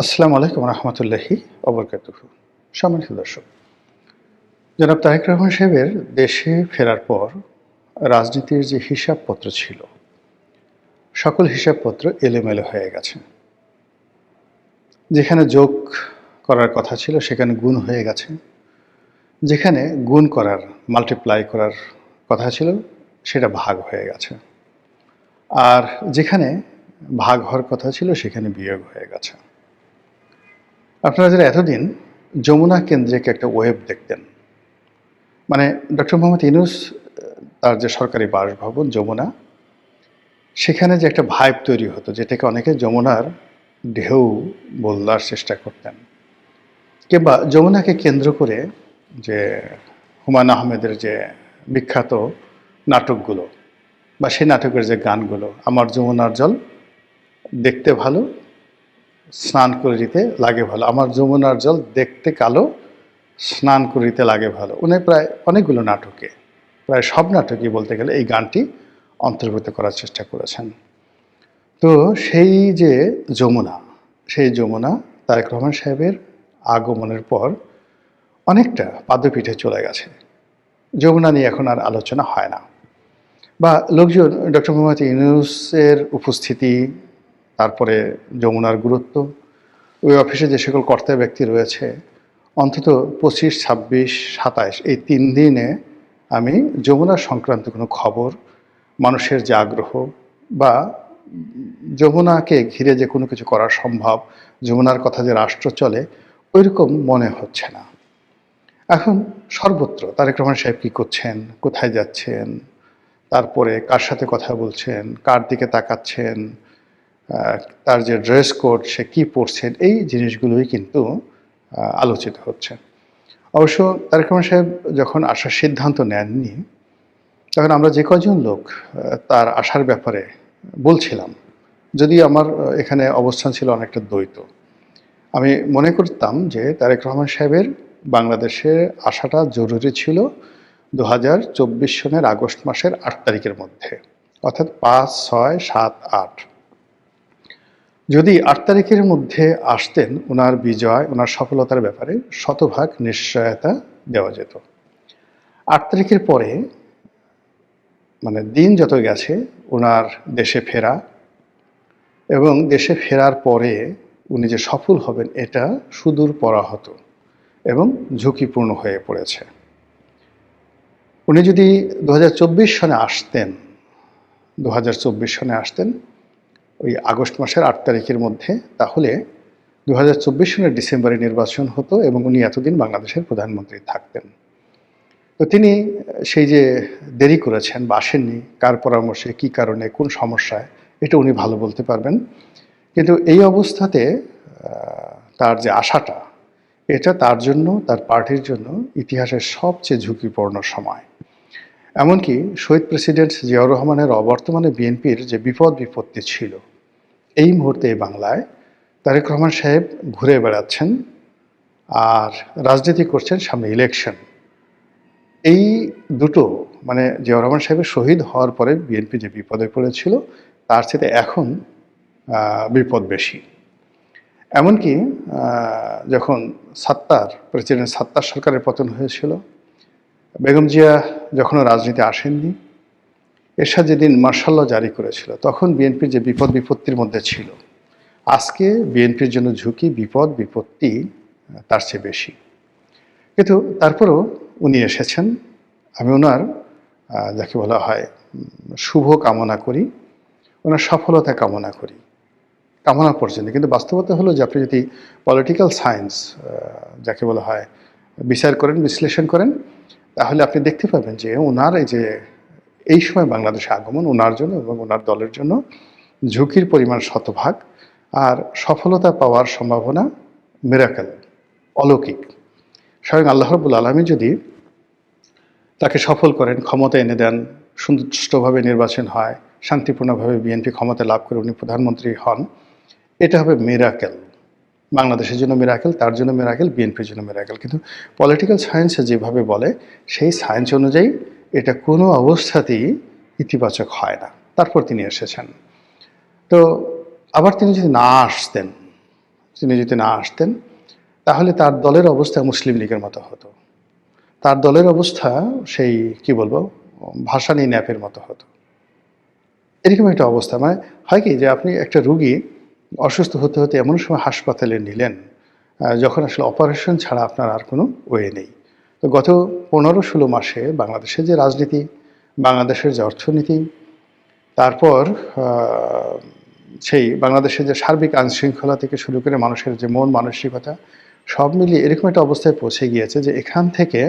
আসসালামু আলাইকুম রহমতুল্লাহি ওবরকাতুহু। সম্মানিত দর্শক, জনাব তারেক রহমান সাহেবের দেশে ফেরার পর রাজনীতির যে হিসাবপত্র ছিল, সকল হিসাবপত্র এলোমেলো হয়ে গেছে। যেখানে যোগ করার কথা ছিল সেখানে গুণ হয়ে গেছে, যেখানে গুণ করার মাল্টিপ্লাই করার কথা ছিল সেটা ভাগ হয়ে গেছে, আর যেখানে ভাগ হওয়ার কথা ছিল সেখানে বিয়োগ হয়ে গেছে। আপনারা যারা এতদিন যমুনা কেন্দ্রিক একটা ওয়েব দেখতেন, মানে ডক্টর মোহাম্মদ ইউনূস তার যে সরকারি বাসভবন যমুনা, সেখানে যে একটা ভাইব তৈরি হতো, যেটাকে অনেকে যমুনার ঢেউ বলার চেষ্টা করতেন, কিংবা যমুনাকে কেন্দ্র করে যে হুমায়ূন আহমেদের যে বিখ্যাত নাটকগুলো বা সেই নাটকের যে গানগুলো, আমার যমুনার জল দেখতে ভালো, স্নান করিতে লাগে ভালো, আমার যমুনার জল দেখতে কালো, স্নান করিতে লাগে ভালো, উনি প্রায় অনেকগুলো নাটকে, প্রায় সব নাটকই বলতে গেলে এই গানটি অন্তর্ভুক্ত করার চেষ্টা করেছেন। তো সেই যে যমুনা, সেই যমুনা তারেক রহমান সাহেবের আগমনের পর অনেকটা পাদপীঠে চলে গেছে। যমুনা নিয়ে এখন আর আলোচনা হয় না, বা লোকজন ডক্টর মোহাম্মদ ইউনূসের উপস্থিতি, তারপরে যমুনার গুরুত্ব, ওই অফিসে যে সকল কর্তা ব্যক্তি রয়েছে, অন্তত 25, 26, 27 এই 3 দিনে আমি যমুনা সংক্রান্ত কোনো খবর, মানুষের যে আগ্রহ বা যমুনাকে ঘিরে যে কোনো কিছু করা সম্ভব, যমুনার কথা যে রাষ্ট্র চলে, ওইরকম মনে হচ্ছে না। এখন সর্বত্র তারেক রহমান সাহেব কী করছেন, কোথায় যাচ্ছেন, তারপরে কার সাথে কথা বলছেন, কার দিকে তাকাচ্ছেন, তার যে ড্রেস কোড, সে কী পরছেন, এই জিনিসগুলোই কিন্তু আলোচিত হচ্ছে। অবশ্য তারেক রহমান সাহেব যখন আসার সিদ্ধান্ত নেননি, তখন আমরা যে কজন লোক তার আসার ব্যাপারে বলছিলাম, যদি আমার এখানে অবস্থান ছিল অনেকটা দ্বৈত। আমি মনে করতাম যে তারেক রহমান সাহেবের বাংলাদেশে আসাটা জরুরি ছিল 2024 সনের আগস্ট মাসের 8 তারিখের মধ্যে, অর্থাৎ 5, 6, 7, 8। যদি 8 তারিখের মধ্যে আসতেন, ওনার বিজয়, ওনার সফলতার ব্যাপারে শতভাগ নিশ্চয়তা দেওয়া যেত। 8 তারিখের পরে, মানে দিন যত গেছে, ওনার দেশে ফেরা এবং দেশে ফেরার পরে উনি যে সফল হবেন এটা সুদূর পরাহত এবং ঝুঁকিপূর্ণ হয়ে পড়েছে। উনি যদি 2024 সনে আসতেন, 2024 সনে আসতেন ওই আগস্ট মাসের 8 তারিখের মধ্যে, তাহলে 2024 সনের ডিসেম্বরে নির্বাচন হতো এবং উনি এতদিন বাংলাদেশের প্রধানমন্ত্রী থাকতেন। তো তিনি সেই যে দেরি করেছেন বা আসেননি, কার পরামর্শে, কী কারণে, কোন সমস্যায়, এটা উনি ভালো বলতে পারবেন। কিন্তু এই অবস্থাতে তার যে আশাটা, এটা তার জন্য, তার পার্টির জন্য ইতিহাসের সবচেয়ে ঝুঁকিপূর্ণ সময়। এমনকি শহীদ প্রেসিডেন্ট জিয়াউর রহমানের অবর্তমানে বিএনপির যে বিপদ বিপত্তি ছিল, এই মুহূর্তে বাংলায় তারেক রহমান সাহেব ঘুরে বেড়াচ্ছেন আর রাজনীতি করছেন, সামনে ইলেকশন। এই দুটো, মানে জিয়াউর রহমান সাহেবের শহীদ হওয়ার পরে বিএনপি যে বিপদে পড়েছিল, তার সাথে এখন বিপদ বেশি। এমনকি যখন প্রেসিডেন্ট সাত্তার সরকারের পতন হয়েছিল, বেগম জিয়া যখনও রাজনীতি আসেননি, এরশাদ যেদিন মার্শাল ল জারি করেছিল, তখন বিএনপির যে বিপদ বিপত্তির মধ্যে ছিল, আজকে বিএনপির জন্য ঝুঁকি, বিপদ বিপত্তি তার চেয়ে বেশি। কিন্তু তারপরেও উনি এসেছেন। আমি ওনার যাকে বলা হয় শুভ কামনা করি, ওনার সফলতা কামনা করি, কামনা পর্যন্ত। কিন্তু বাস্তবতা হলো যে আপনি যদি পলিটিক্যাল সায়েন্স যাকে বলা হয় বিচার করেন, বিশ্লেষণ করেন, তাহলে আপনি দেখতে পাবেন যে ওনার এই সময় বাংলাদেশে আগমন ওনার জন্য এবং ওনার দলের জন্য ঝুঁকির পরিমাণ শতভাগ, আর সফলতা পাওয়ার সম্ভাবনা মিরাকেল, অলৌকিক। স্বয়ং আল্লাহ রাব্বুল আলামিন যদি তাকে সফল করেন, ক্ষমতা এনে দেন, সুষ্ঠুভাবে নির্বাচন হয়, শান্তিপূর্ণভাবে বিএনপি ক্ষমতা লাভ করে উনি প্রধানমন্ত্রী হন, এটা হবে মিরাকেল। বাংলাদেশের জন্য মিরাকেল, তার জন্য মিরাকেল, বিএনপির জন্য মিরাকেল। কিন্তু পলিটিক্যাল সায়েন্সে যেভাবে বলে, সেই সায়েন্স অনুযায়ী এটা কোনো অবস্থাতেই ইতিবাচক হয় না। তারপর তিনি এসেছেন। তো আবার তিনি যদি না আসতেন, তিনি যদি না আসতেন তাহলে তার দলের অবস্থা মুসলিম লীগের মতো হতো। তার দলের অবস্থা সেই কি বলবো ভাসানী ন্যাপের মতো হতো। এরকম একটা অবস্থা, মানে হয় কি যে আপনি একটা রুগী অসুস্থ হতে হতে এমন সময় হাসপাতালে নিলেন যখন আসলে অপারেশন ছাড়া আপনার আর কোনো ওয়ে নেই। তো গত 15-16 মাসে বাংলাদেশের যে রাজনীতি, বাংলাদেশের যে অর্থনীতি, তারপর সেই বাংলাদেশের যে সার্বিক আইনশৃঙ্খলা থেকে শুরু করে মানুষের যে মন মানসিকতা, সব মিলিয়ে এরকম একটা অবস্থায় পৌঁছে গিয়েছে যে এখান থেকে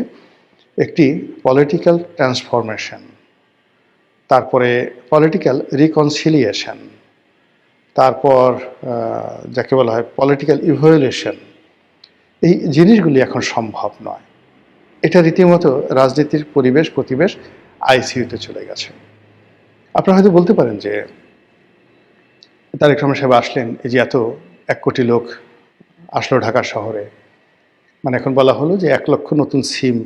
একটি পলিটিক্যাল ট্রান্সফরমেশন, তারপরে পলিটিক্যাল রিকনসিলিয়েশন, তারপর যাকে বলা হয় পলিটিক্যাল ইভ্যালুয়েশন, এই জিনিসগুলি এখন সম্ভব নয়। এটা রীতিমতো রাজনীতির প্রতিবেশ আইসিইউতে চলে গেছে। আপনারা হয়তো বলতে পারেন যে তারেক রহমান সাহেব আসলেন, এই যে এত 1 কোটি লোক আসলো ঢাকা শহরে, মানে এখন বলা হলো যে 1 লক্ষ নতুন সিম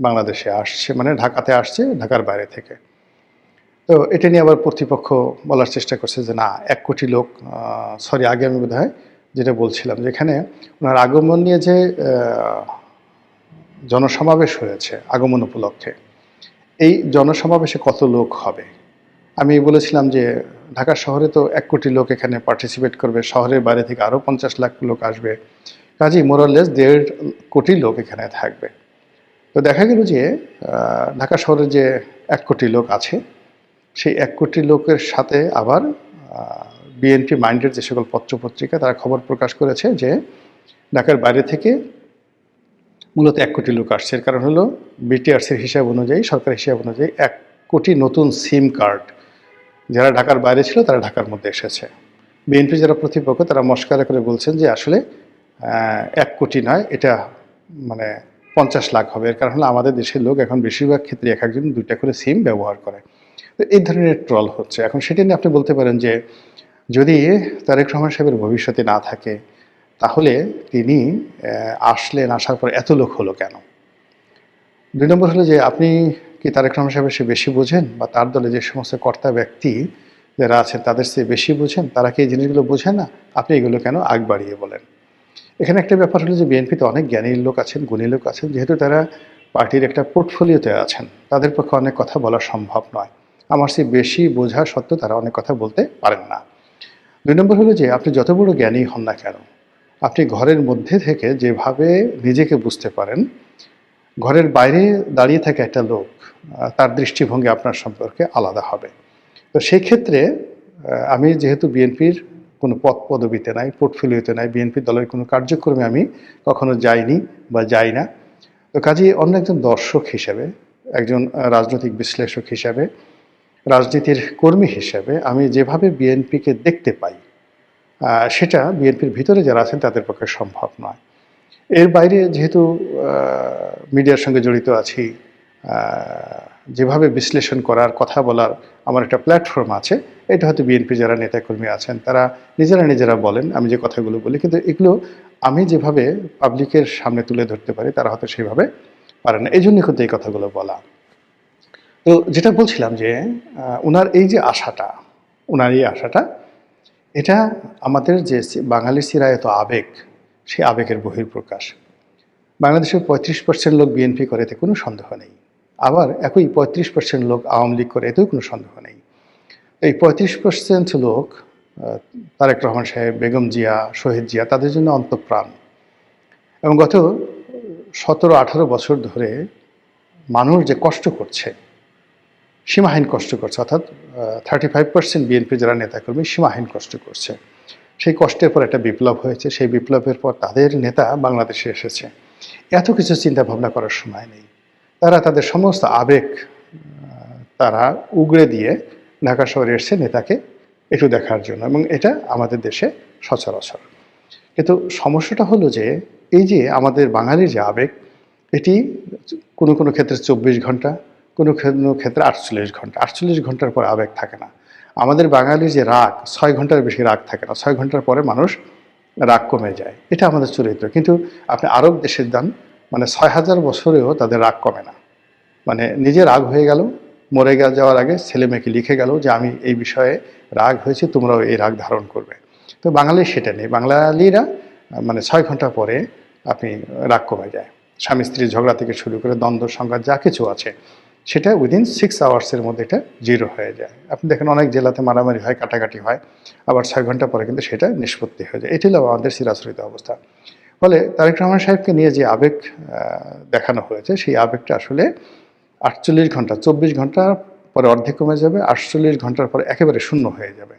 বাংলাদেশে আসছে, মানে ঢাকাতে আসছে ঢাকার বাইরে থেকে। তো এটা নিয়ে আবার কর্তৃপক্ষ বলার চেষ্টা করছে যে না 1 কোটি লোক, সরি আগে আমি বোধহয় যেটা বলছিলাম যে এখানে ওনার আগমন নিয়ে যে জনসমাবেশ হয়েছে আগমন উপলক্ষে, এই জনসমাবেশে কত লোক হবে। আমি বলেছিলাম যে ঢাকা শহরে তো 1 কোটি লোক এখানে পার্টিসিপেট করবে, শহরের বাইরে থেকে আরও 50 লাখ লোক আসবে, কাজেই মোরাললেস 1.5 কোটি লোক এখানে থাকবে। তো দেখা গেল যে ঢাকা শহরে যে 1 কোটি লোক আছে, সেই 1 কোটি লোকের সাথে আবার বিএনপি মাইন্ডের যে সকল পত্রপত্রিকা তারা খবর প্রকাশ করেছে যে ঢাকার বাইরে থেকে মূলত 1 কোটি লোক আসছে। এর কারণ হলো বিটিআরসির হিসাব অনুযায়ী, সরকার হিসাব অনুযায়ী 1 কোটি নতুন সিম কার্ড যারা ঢাকার বাইরে ছিল তারা ঢাকার মধ্যে এসেছে। বিএনপি যারা প্রতিপক্ষ তারা মস্কারা করে বলছেন যে আসলে 1 কোটি নয়, এটা মানে 50 লাখ হবে। এর কারণ হলো আমাদের দেশের লোক এখন বেশিরভাগ ক্ষেত্রে এক একজন 2টা করে সিম ব্যবহার করে। তো এই ধরনের ট্রল হচ্ছে। এখন সেটা নিয়ে আপনি বলতে পারেন যে যদি তারেক রহমান সাহেবের ভবিষ্যতে না থাকে তাহলে তিনি আসলেন, আসার পর এত লোক হলো কেন? 2 নম্বর হলো যে আপনি কি তারেক রহমান সাহেবের চেয়ে বেশি বোঝেন, বা তার দলে যে সমস্ত কর্তা ব্যক্তি যারা আছেন তাদের চেয়ে বেশি বোঝেন? তারা কি এই জিনিসগুলো বোঝে না? আপনি এগুলো কেন আগ বাড়িয়ে বলেন? এখানে একটা ব্যাপার হলো যে বিএনপিতে অনেক জ্ঞানী লোক আছেন, গুণী লোক আছেন, যেহেতু তারা পার্টির একটা পোর্টফোলিওতে আছেন, তাদের পক্ষে অনেক কথা বলা সম্ভব নয়। আমার চেয়ে বেশি বোঝা সত্ত্বেও তারা অনেক কথা বলতে পারেন না। 2 নম্বর হলো যে আপনি যত বড় জ্ঞানী হন না কেন, আপনি ঘরের মধ্যে থেকে যেভাবে নিজেকে বুঝতে পারেন, ঘরের বাইরে দাঁড়িয়ে থাকা একটা লোক তার দৃষ্টিভঙ্গি আপনার সম্পর্কে আলাদা হবে। তো সেই ক্ষেত্রে আমি যেহেতু বিএনপির কোনো পদ পদবিতে নাই, পোর্টফোলিওতে নাই, বিএনপি দলের কোনো কার্যক্রমে আমি কখনো যাইনি বা যাই না। তো কাজেই অন্য একজন দর্শক হিসেবে, একজন রাজনৈতিক বিশ্লেষক হিসাবে, রাজনীতির কর্মী হিসেবে আমি যেভাবে বিএনপিকে দেখতে পাই সেটা বিএনপির ভিতরে যারা আছেন তাদের পক্ষে সম্ভব নয়। এর বাইরে যেহেতু মিডিয়ার সঙ্গে জড়িত আছি, যেভাবে বিশ্লেষণ করার, কথা বলার আমার একটা প্ল্যাটফর্ম আছে, এটা হয়তো বিএনপি যারা নেতাকর্মী আছেন তারা নিজেরা বলেন আমি যে কথাগুলো বলি, কিন্তু এগুলো আমি যেভাবে পাবলিকের সামনে তুলে ধরতে পারি তারা হয়তো সেইভাবে পারে না। এই জন্যই কিন্তু এই কথাগুলো বলা। তো যেটা বলছিলাম যে ওনার এই যে আশাটা, ওনার এই আশাটা, এটা আমাদের যে বাঙালির চিরায়ত আবেগ, সেই আবেগের বহিঃপ্রকাশ। বাংলাদেশের 35% লোক বিএনপি করে, এতে কোনো সন্দেহ নেই। আবার একই 35% লোক আওয়ামী লীগ করে, এতেও কোনো সন্দেহ নেই। এই 35% লোক তারেক রহমান সাহেব, বেগম জিয়া, শহীদ জিয়া, তাদের জন্য অন্তঃপ্রাণ। এবং গত 17-18 বছর ধরে মানুষ যে কষ্ট করছে, সীমাহীন কষ্ট করছে, অর্থাৎ 35% বিএনপি যারা নেতাকর্মী সীমাহীন কষ্ট করছে। সেই কষ্টের পর একটা বিপ্লব হয়েছে, সেই বিপ্লবের পর তাদের নেতা বাংলাদেশে এসেছে। এত কিছু চিন্তা ভাবনা করার সময় নেই। তারা তাদের সমস্ত আবেগ তারা উগড়ে দিয়ে ঢাকা শহরে এসছে নেতাকে একটু দেখার জন্য, এবং এটা আমাদের দেশে সচরাচর। কিন্তু সমস্যাটা হলো যে এই যে আমাদের বাঙালির যে আবেগ, এটি কোনো ক্ষেত্রে 24 ঘন্টা, কোনো ক্ষেত্রে 48 ঘন্টা। 48 ঘন্টার পর আবেগ থাকে না। আমাদের বাঙালির যে রাগ, 6 ঘন্টার বেশি রাগ থাকে না। 6 ঘন্টার পরে মানুষ রাগ কমে যায়, এটা আমাদের চরিত্র। কিন্তু আপনি আরব দেশের যান, মানে 6000 বছরেও তাদের রাগ কমে না। মানে নিজে রাগ হয়ে গেল, মরে যাওয়ার আগে ছেলে মেয়েকে লিখে গেল যে আমি এই বিষয়ে রাগ হয়েছে, তোমরাও এই রাগ ধারণ করবে। তো বাঙালির সেটা নেই। বাঙালিরা মানে 6 ঘন্টা পরে আপনি রাগ কমে যায়। স্বামী স্ত্রীর ঝগড়া থেকে শুরু করে দ্বন্দ্ব সংঘাত যা কিছু আছে সেটা উইদিন 6 আওয়ার্সের মধ্যে এটা জিরো হয়ে যায়। আপনি দেখেন অনেক জেলাতে মারামারি হয়, কাটাকাটি হয়, আবার 6 ঘন্টা পরে কিন্তু সেটা নিষ্পত্তি হয়ে যায়। এটি হলো আমাদের চিরাচরিত অবস্থা। ফলে তারেক রহমান সাহেবকে নিয়ে যে আবেগ দেখানো হয়েছে, সেই আবেগটা আসলে 48 ঘন্টা, 24 ঘন্টা পরে অর্ধেক কমে যাবে, 48 ঘন্টার পরে একেবারে শূন্য হয়ে যাবে।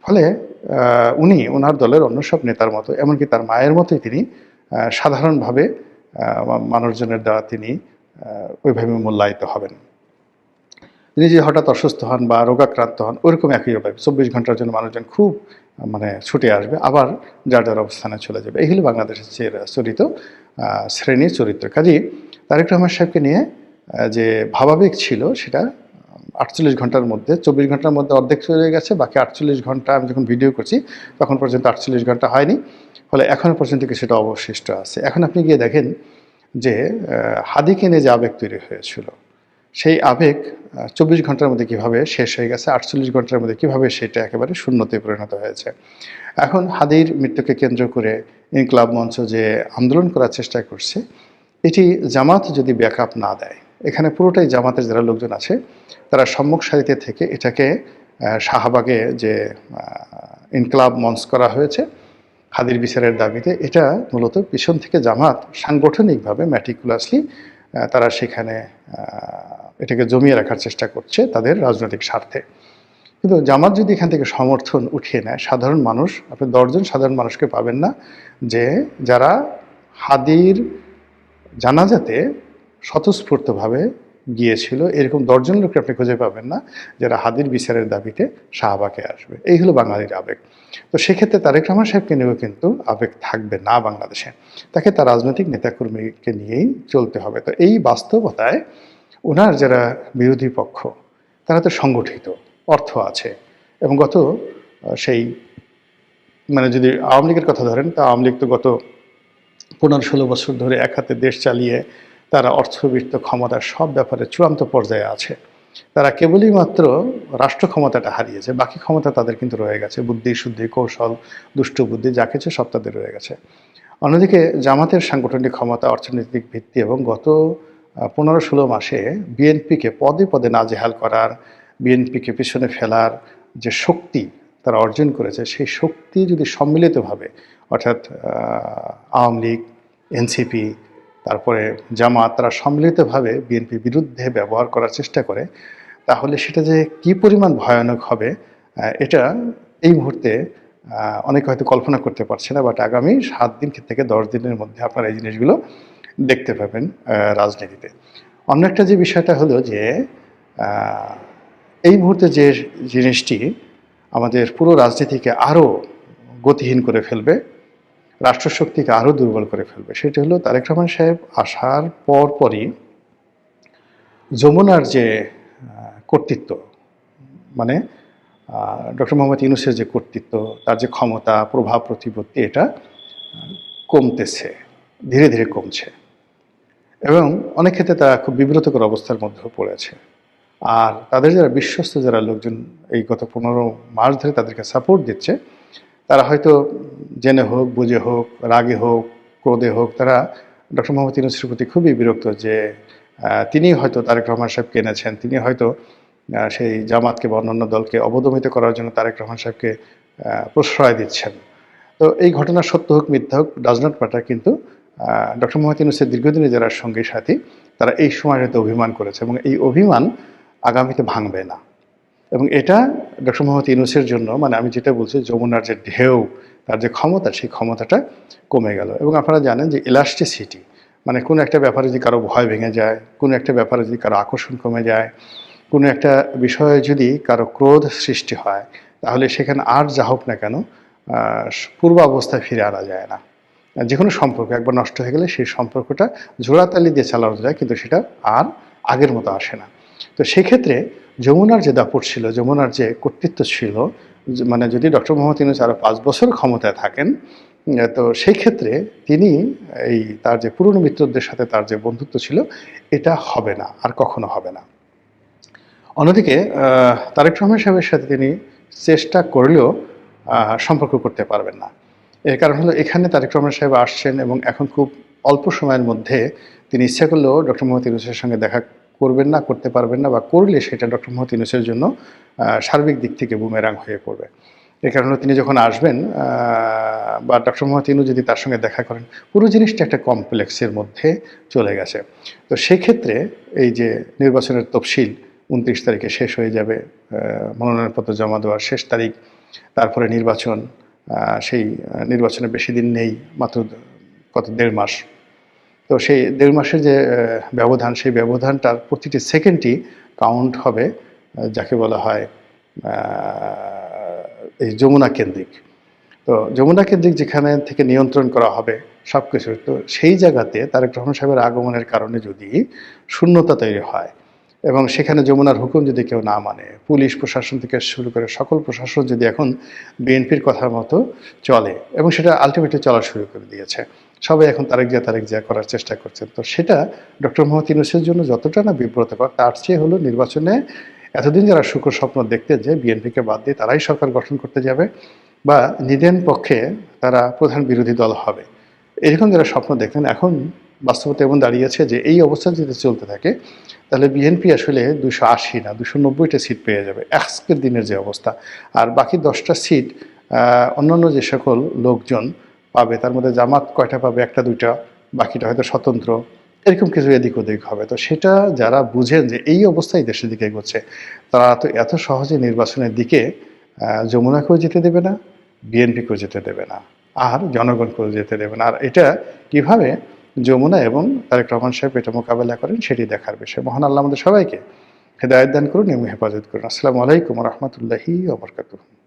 ফলে উনি ওনার দলের অন্য সব নেতার মতো, এমনকি তার মায়ের মতোই তিনি সাধারণভাবে মানুষজনের দ্বারা তিনি ওইভাবে মূল্যায়িত হবেন। তিনি যে হঠাৎ অসুস্থ হন বা রোগাক্রান্ত হন, ওইরকম একইভাবে 24 ঘন্টার জন্য মানুষজন খুব মানে ছুটে আসবে, আবার যার যার অবস্থানে চলে যাবে। এই হলো বাংলাদেশের চরিত শ্রেণীর চরিত্র। কাজেই তারেক রহমান সাহেবকে নিয়ে যে ভাবাবেগ ছিল সেটা 48 ঘন্টার মধ্যে, 24 ঘন্টার মধ্যে অর্ধেক চলে গেছে, বাকি 48 ঘন্টা আমি যখন ভিডিও করছি তখন পর্যন্ত 48 ঘন্টা হয়নি। ফলে এখনও পর্যন্ত কিছুটা অবশিষ্ট আছে। এখন আপনি গিয়ে দেখেন যে হাদিকে নিয়ে যে আবেগ তৈরি হয়েছিল, সেই আবেগ 24 ঘন্টার মধ্যে কীভাবে শেষ হয়ে গেছে, 48 ঘন্টার মধ্যে কীভাবে সেটা একেবারে শূন্যতে পরিণত হয়েছে। এখন হাদির মৃত্যুকে কেন্দ্র করে ইনকিলাব মঞ্চ যে আন্দোলন করার চেষ্টা করছে, এটি জামাত যদি ব্যাকআপ না দেয়, এখানে পুরোটাই জামাতের যারা লোকজন আছে তারা সম্মুখ সারিতে থেকে এটাকে শাহবাগে যে ইনকিলাব মঞ্চ করা হয়েছে হাদির বিচারের দাবিতে, এটা মূলত পিছন থেকে জামাত সাংগঠনিকভাবে ম্যাটিকুলাসলি তারা সেখানে এটাকে জমিয়ে রাখার চেষ্টা করছে তাদের রাজনৈতিক স্বার্থে। কিন্তু জামাত যদি এখান থেকে সমর্থন উঠিয়ে নেয়, সাধারণ মানুষ, আপনি 10 জন সাধারণ মানুষকে পাবেন না যে যারা হাদির জানাজাতে স্বতঃস্ফূর্তভাবে গিয়েছিল, এরকম 10 জন লোককে আপনি খুঁজে পাবেন না যারা হাদির বিচারের দাবিতে শাহবাগে আসবে। এই হলো বাঙালির আবেগ। তো সেক্ষেত্রে তারেক রহমান সাহেবকে নিয়েও কিন্তু আবেগ থাকবে না বাংলাদেশে, তাকে তার রাজনৈতিক নেতাকর্মীকে নিয়েই চলতে হবে। তো এই বাস্তবতায় ওনার যারা বিরোধী পক্ষ তারা তো সংগঠিত, অর্থ আছে, এবং গত সেই মানে যদি আওয়ামী লীগের কথা ধরেন, তা আওয়ামী লীগ তো গত 15-16 বছর ধরে এক হাতে দেশ চালিয়ে তারা অর্থবিত্ত ক্ষমতার সব ব্যাপারে চূড়ান্ত পর্যায়ে আছে। তারা কেবলই মাত্র রাষ্ট্র ক্ষমতাটা হারিয়েছে, বাকি ক্ষমতা তাদের কিন্তু রয়ে গেছে, বুদ্ধি শুদ্ধি কৌশল দুষ্ট বুদ্ধি যা কিছু সব তাদের রয়ে গেছে। অন্যদিকে জামাতের সাংগঠনিক ক্ষমতা, অর্থনৈতিক ভিত্তি এবং গত 15-16 মাসে বিএনপিকে পদে পদে নাজেহাল করার, বিএনপিকে পিছনে ফেলার যে শক্তি তারা অর্জন করেছে, সেই শক্তি যদি সম্মিলিতভাবে অর্থাৎ আওয়ামী লীগ, এনসিপি, তারপরে জামাত, তারা সম্মিলিতভাবে বিএনপি বিরুদ্ধে ব্যবহার করার চেষ্টা করে, তাহলে সেটা যে কী পরিমাণ ভয়ানক হবে এটা এই মুহূর্তে অনেকে হয়তো কল্পনা করতে পারছে না। বাট আগামী 7 দিন থেকে 10 দিনের মধ্যে আপনারা এই জিনিসগুলো দেখতে পাবেন রাজনীতিতে। অন্য একটা যে বিষয়টা হলো যে এই মুহূর্তে যে জিনিসটি আমাদের পুরো রাজনীতিকে আরও গতিহীন করে ফেলবে, রাষ্ট্রশক্তিকে আরও দুর্বল করে ফেলবে, সেটি হলো তারেক রহমান সাহেব আসার পরপরই যমুনার যে কর্তৃত্ব, মানে ডক্টর মোহাম্মদ ইউনূসের যে কর্তৃত্ব, তার যে ক্ষমতা, প্রভাব প্রতিপত্তি, এটা কমতেছে, ধীরে ধীরে কমছে, এবং অনেক ক্ষেত্রে তারা খুব বিব্রতকর অবস্থার মধ্যেও পড়েছে। আর তাদের যারা বিশ্বস্ত যারা লোকজন এই গত 15 মাস ধরে তাদেরকে সাপোর্ট দিচ্ছে, তারা হয়তো জেনে হোক, বুঝে হোক, রাগে হোক, ক্রোধে হোক, তারা ডক্টর মোহাম্মদ ইউনূসের প্রতি খুবই বিরক্ত যে তিনি হয়তো তারেক রহমান সাহেবকে এনেছেন, তিনি হয়তো সেই জামাতকে বা অন্যান্য দলকে অবদমিত করার জন্য তারেক রহমান সাহেবকে প্রশ্রয় দিচ্ছেন। তো এই ঘটনা সত্য হোক মিথ্যা হোক ডাজ নট ম্যাটার, কিন্তু ডক্টর মোহাম্মদ ইউনূসের দীর্ঘদিনের যারা সঙ্গী সাথী তারা এই সময়টাতে অভিমান করেছে, এবং এই অভিমান আগামীতে ভাঙবে না। এবং এটা ডক্টর মোহাম্মদ ইউনূসের জন্য, মানে আমি যেটা বলছি, যমুনার যে ঢেউ, তার যে ক্ষমতা, সেই ক্ষমতাটা কমে গেল। এবং আপনারা জানেন যে ইলাস্টিসিটি, মানে কোনো একটা ব্যাপারে যদি কারো ভয় ভেঙে যায়, কোনো একটা ব্যাপারে যদি কারো আকর্ষণ কমে যায়, কোনো একটা বিষয়ে যদি কারো ক্রোধ সৃষ্টি হয়, তাহলে সেখানে আর যা হোক না কেন পূর্ব অবস্থায় ফিরে আনা যায় না। যে কোনো সম্পর্ক একবার নষ্ট হয়ে গেলে সেই সম্পর্কটা জোড়াতালি দিয়ে চালানো যায়, কিন্তু সেটা আর আগের মতো আসে না। তো সেক্ষেত্রে যমুনার যে দাপট ছিল, যমুনার যে কর্তৃত্ব ছিল, মানে যদি ডক্টর মোহাম্মদ ইউনূস আরও 5 বছর ক্ষমতায় থাকেন, তো সেই ক্ষেত্রে তিনি এই তার যে পুরনো মিত্রদের সাথে তার যে বন্ধুত্ব ছিল, এটা হবে না, আর কখনো হবে না। অন্যদিকে তারেক রহমান সাহেবের সাথে তিনি চেষ্টা করলেও সম্পর্ক করতে পারবেন না। এর কারণ হলো এখানে তারেক রহমান সাহেব আসছেন এবং এখন খুব অল্প সময়ের মধ্যে তিনি ইচ্ছা করলেও ডক্টর মোহাম্মদ ইউনূসের সঙ্গে দেখা করবেন না, করতে পারবেন না, বা করলে সেটা ডক্টর মোহাম্মদ ইউনূসের জন্য সার্বিক দিক থেকে বুমেরাং হয়ে পড়বে। এ কারণে তিনি যখন আসবেন বা ডক্টর মোহাম্মদ ইউনূস যদি তার সঙ্গে দেখা করেন, পুরো জিনিসটা একটা কমপ্লেক্সের মধ্যে চলে গেছে। তো সেক্ষেত্রে এই যে নির্বাচনের তফসিল ২৯ তারিখে শেষ হয়ে যাবে, মনোনয়নপত্র জমা দেওয়ার শেষ তারিখ, তারপরে নির্বাচন, সেই নির্বাচনে বেশি দিন নেই, মাত্র কত ১.৫ মাস। তো সেই ১.৫ মাসের যে ব্যবধান, সেই ব্যবধানটার প্রতিটি সেকেন্ডই কাউন্ট হবে, যাকে বলা হয় এই যমুনা কেন্দ্রিক। তো যমুনা কেন্দ্রিক যেখানে থেকে নিয়ন্ত্রণ করা হবে সব কিছু, তো সেই জায়গাতে তারেক রহমান সাহেবের আগমনের কারণে যদি শূন্যতা তৈরি হয় এবং সেখানে যমুনার হুকুম যদি কেউ না মানে, পুলিশ প্রশাসন থেকে শুরু করে সকল প্রশাসন যদি এখন বিএনপির কথার মতো চলে, এবং সেটা আলটিমেটলি চলা শুরু করে দিয়েছে, সবাই এখন তারেক জিয়া করার চেষ্টা করছেন, তো সেটা ডক্টর মোহাম্মদ ইউনূসের জন্য যতটা না বিব্রতকর, তার চেয়ে হলো নির্বাচনে এতদিন যারা সুখর স্বপ্ন দেখতেন যে বিএনপিকে বাদ দিয়ে তারাই সরকার গঠন করতে যাবে বা নিদেন পক্ষে তারা প্রধান বিরোধী দল হবে, এরকম যারা স্বপ্ন দেখতেন, এখন বাস্তবতা এমন দাঁড়িয়েছে যে এই অবস্থা যদি চলতে থাকে তাহলে বিএনপি আসলে ২৮০ না ২৯০টা সিট পেয়ে যাবে আজকের দিনের যে অবস্থা। আর বাকি 10টা সিট অন্যান্য যে সকল লোকজন পাবে, তার মধ্যে জামাত কয়টা পাবে, একটা দুইটা, বাকিটা হয়তো স্বতন্ত্র, এরকম কিছু এদিক ওদিক হবে। তো সেটা যারা বুঝেন যে এই অবস্থায় দেশের দিকে এগোচ্ছে, তারা তো এত সহজে নির্বাচনের দিকে যমুনাকেও যেতে দেবে না, বিএনপিকেও যেতে দেবে না, আর জনগণকেও যেতে দেবে না। আর এটা কিভাবে যমুনা এবং তারেক রহমান সাহেব এটা মোকাবেলা করেন সেটি দেখার বিষয়। মহান আল্লাহ আমাদের সবাইকে হেদায়েত দান করুন এবং হেফাজত করুন। আসসালামু আলাইকুম ওয়া রাহমাতুল্লাহি ওয়া বারাকাতুহু।